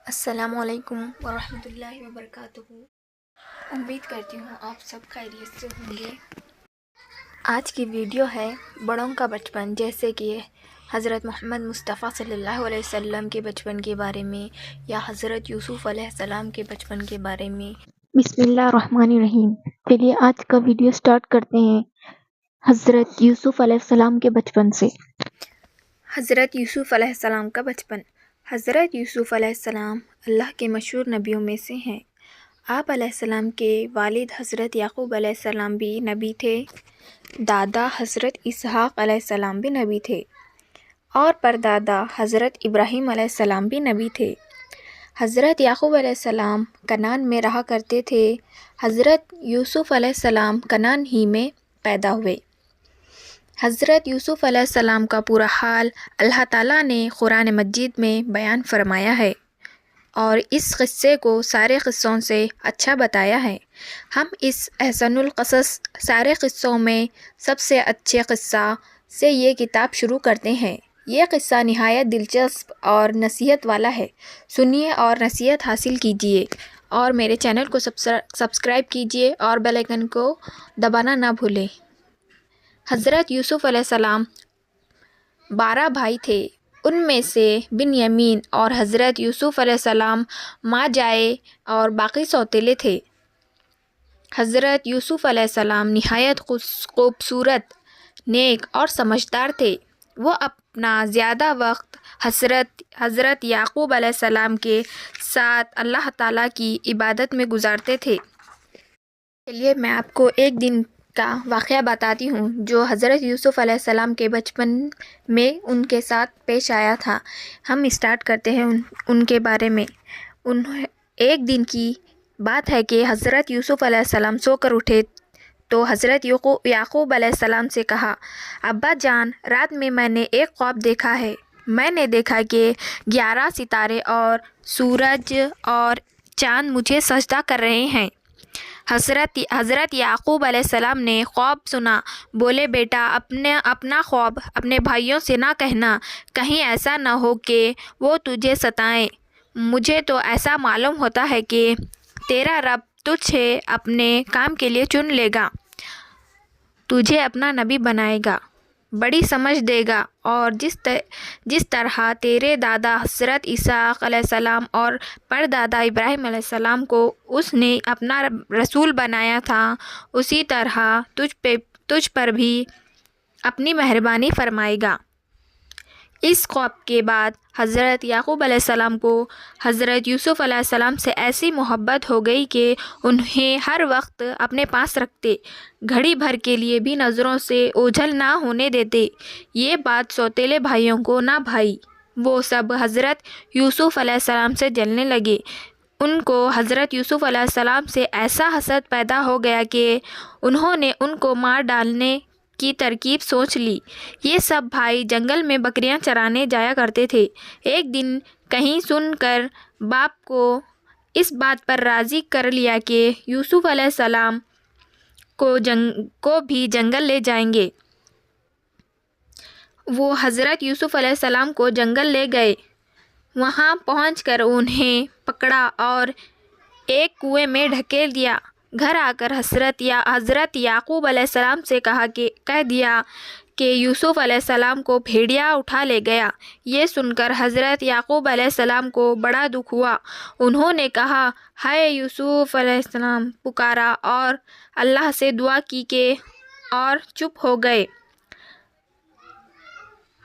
السلام علیکم ورحمۃ اللہ وبرکاتہ۔ امید کرتی ہوں آپ سب خیریت سے ہوں گے۔ آج کی ویڈیو ہے بڑوں کا بچپن، جیسے کہ حضرت محمد مصطفیٰ صلی اللہ علیہ وسلم کے بچپن کے بارے میں یا حضرت یوسف علیہ السلام کے بچپن کے بارے میں۔ بسم اللہ الرحمن الرحیم۔ چلیے آج کا ویڈیو سٹارٹ کرتے ہیں حضرت یوسف علیہ السلام کے بچپن سے۔ حضرت یوسف علیہ السلام کا بچپن۔ حضرت یوسف علیہ السلام اللہ کے مشہور نبیوں میں سے ہیں۔ آپ علیہ السلام کے والد حضرت یعقوب علیہ السلام بھی نبی تھے، دادا حضرت اسحاق علیہ السلام بھی نبی تھے، اور پردادا حضرت ابراہیم علیہ السلام بھی نبی تھے۔ حضرت یعقوب علیہ السلام کنعان میں رہا کرتے تھے۔ حضرت یوسف علیہ السلام کنعان ہی میں پیدا ہوئے۔ حضرت یوسف علیہ السلام کا پورا حال اللہ تعالیٰ نے قرآن مجید میں بیان فرمایا ہے، اور اس قصے کو سارے قصوں سے اچھا بتایا ہے۔ ہم اس احسن القصص سارے قصوں میں سب سے اچھے قصہ سے یہ کتاب شروع کرتے ہیں۔ یہ قصہ نہایت دلچسپ اور نصیحت والا ہے۔ سنیے اور نصیحت حاصل کیجیے، اور میرے چینل کو سبسکرائب کیجیے اور بیل آئیکن کو دبانا نہ بھولیں۔ حضرت یوسف علیہ السلام 12 بھائی تھے۔ ان میں سے بنیامین اور حضرت یوسف علیہ السلام ماں جائے اور باقی سوتیلے تھے۔ حضرت یوسف علیہ السلام نہایت خوبصورت، نیک اور سمجھدار تھے۔ وہ اپنا زیادہ وقت حضرت یعقوب علیہ السلام کے ساتھ اللہ تعالیٰ کی عبادت میں گزارتے تھے۔ چلیے میں آپ کو ایک دن کا واقعہ بتاتی ہوں جو حضرت یوسف علیہ السلام کے بچپن میں ان کے ساتھ پیش آیا تھا۔ ہم اسٹارٹ کرتے ہیں ان کے بارے میں۔ ایک دن کی بات ہے کہ حضرت یوسف علیہ السلام سو کر اٹھے تو حضرت یعقوب علیہ السلام سے کہا، ابا جان، رات میں نے ایک خواب دیکھا ہے۔ میں نے دیکھا کہ 11 ستارے اور سورج اور چاند مجھے سجدہ کر رہے ہیں۔ حضرت یعقوب علیہ السلام نے خواب سنا، بولے، بیٹا، اپنا خواب اپنے بھائیوں سے نہ کہنا، کہیں ایسا نہ ہو کہ وہ تجھے ستائیں۔ مجھے تو ایسا معلوم ہوتا ہے کہ تیرا رب تجھے اپنے کام کے لیے چن لے گا، تجھے اپنا نبی بنائے گا، بڑی سمجھ دے گا، اور جس طرح تیرے دادا حضرت اسحاق علیہ السلام اور پردادا ابراہیم علیہ السلام کو اس نے اپنا رسول بنایا تھا، اسی طرح تجھ پر بھی اپنی مہربانی فرمائے گا۔ اس خواب کے بعد حضرت یعقوب علیہ السلام کو حضرت یوسف علیہ السلام سے ایسی محبت ہو گئی کہ انہیں ہر وقت اپنے پاس رکھتے، گھڑی بھر کے لیے بھی نظروں سے اوجھل نہ ہونے دیتے۔ یہ بات سوتیلے بھائیوں کو نہ بھائی، وہ سب حضرت یوسف علیہ السلام سے جلنے لگے۔ ان کو حضرت یوسف علیہ السلام سے ایسا حسد پیدا ہو گیا کہ انہوں نے ان کو مار ڈالنے کی ترکیب سوچ لی۔ یہ سب بھائی جنگل میں بکریاں چرانے جایا کرتے تھے۔ ایک دن کہیں سن کر باپ کو اس بات پر راضی کر لیا کہ یوسف علیہ السلام کو بھی جنگل لے جائیں گے۔ وہ حضرت یوسف علیہ السلام کو جنگل لے گئے۔ وہاں پہنچ کر انہیں پکڑا اور ایک کنویں میں ڈھکیل دیا۔ گھر آ کر حضرت یعقوب علیہ السلام سے کہہ دیا کہ یوسف علیہ السلام کو بھیڑیا اٹھا لے گیا۔ یہ سن کر حضرت یعقوب علیہ السلام کو بڑا دکھ ہوا۔ انہوں نے کہا، ہائے یوسف علیہ السلام، پکارا اور اللہ سے دعا کی اور چپ ہو گئے۔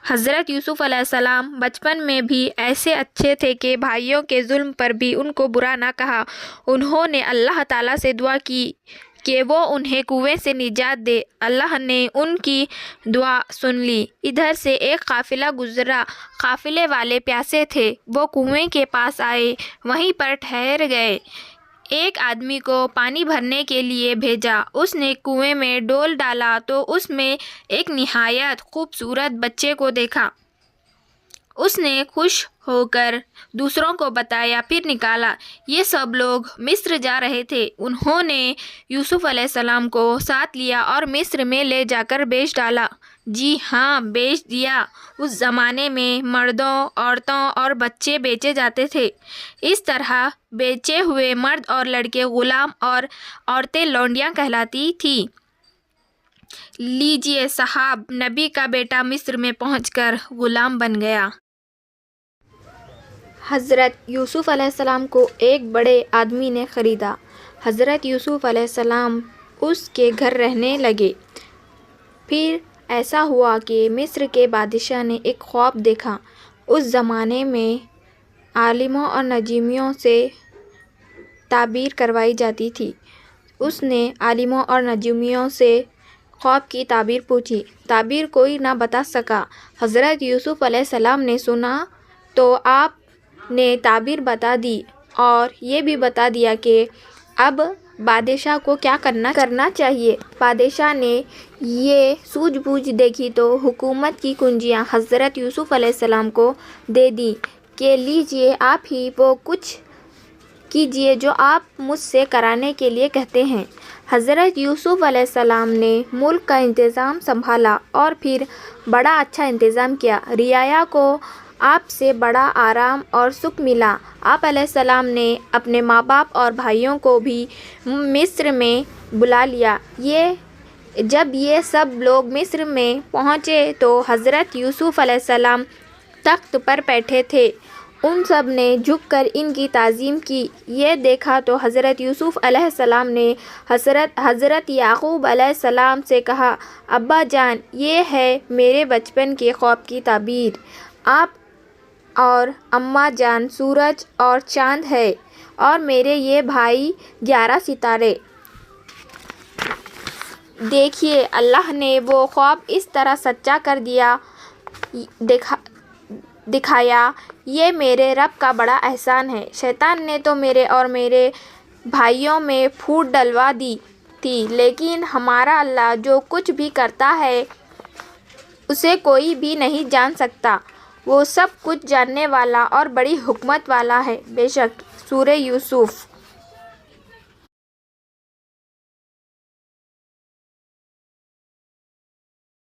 حضرت یوسف علیہ السلام بچپن میں بھی ایسے اچھے تھے کہ بھائیوں کے ظلم پر بھی ان کو برا نہ کہا۔ انہوں نے اللہ تعالیٰ سے دعا کی کہ وہ انہیں کنویں سے نجات دے۔ اللہ نے ان کی دعا سن لی۔ ادھر سے ایک قافلہ گزرا۔ قافلے والے پیاسے تھے، وہ کنویں کے پاس آئے، وہیں پر ٹھہر گئے۔ ایک آدمی کو پانی بھرنے کے لیے بھیجا۔ اس نے کنویں میں ڈول ڈالا تو اس میں ایک نہایت خوبصورت بچے کو دیکھا۔ اس نے خوش ہو کر دوسروں کو بتایا، پھر نکالا۔ یہ سب لوگ مصر جا رہے تھے۔ انہوں نے یوسف علیہ السلام کو ساتھ لیا اور مصر میں لے جا کر بیچ ڈالا۔ جی ہاں، بیچ دیا۔ اس زمانے میں مردوں، عورتوں اور بچے بیچے جاتے تھے۔ اس طرح بیچے ہوئے مرد اور لڑکے غلام اور عورتیں لونڈیاں کہلاتی تھیں۔ لیجیے صاحب، نبی کا بیٹا مصر میں پہنچ کر غلام بن گیا۔ حضرت یوسف علیہ السلام کو ایک بڑے آدمی نے خریدا۔ حضرت یوسف علیہ السلام اس کے گھر رہنے لگے۔ پھر ایسا ہوا کہ مصر کے بادشاہ نے ایک خواب دیکھا۔ اس زمانے میں عالموں اور نجومیوں سے تعبیر کروائی جاتی تھی۔ اس نے عالموں اور نجومیوں سے خواب کی تعبیر پوچھی۔ تعبیر کوئی نہ بتا سکا۔ حضرت یوسف علیہ السلام نے سنا تو آپ نے تعبیر بتا دی اور یہ بھی بتا دیا کہ اب بادشاہ کو کیا کرنا چاہیے۔ بادشاہ نے یہ سوجھ بوجھ دیکھی تو حکومت کی کنجیاں حضرت یوسف علیہ السلام کو دے دی کہ لیجیے، آپ ہی وہ کچھ کیجیے جو آپ مجھ سے کرانے کے لیے کہتے ہیں۔ حضرت یوسف علیہ السلام نے ملک کا انتظام سنبھالا اور پھر بڑا اچھا انتظام کیا۔ رعایا کو آپ سے بڑا آرام اور سکھ ملا۔ آپ علیہ السلام نے اپنے ماں باپ اور بھائیوں کو بھی مصر میں بلا لیا۔ جب یہ سب لوگ مصر میں پہنچے تو حضرت یوسف علیہ السلام تخت پر بیٹھے تھے۔ ان سب نے جھک کر ان کی تعظیم کی۔ یہ دیکھا تو حضرت یوسف علیہ السلام نے حضرت یعقوب علیہ السلام سے کہا، ابا جان، یہ ہے میرے بچپن کے خواب کی تعبیر۔ آپ اور اماں جان سورج اور چاند ہے اور میرے یہ بھائی 11 ستارے۔ دیکھیے، اللہ نے وہ خواب اس طرح سچا کر دکھایا۔ یہ میرے رب کا بڑا احسان ہے۔ شیطان نے تو میرے اور میرے بھائیوں میں پھوٹ ڈلوا دی تھی، لیکن ہمارا اللہ جو کچھ بھی کرتا ہے اسے کوئی بھی نہیں جان سکتا۔ وہ سب کچھ جاننے والا اور بڑی حکمت والا ہے۔ بے شک سورہ یوسف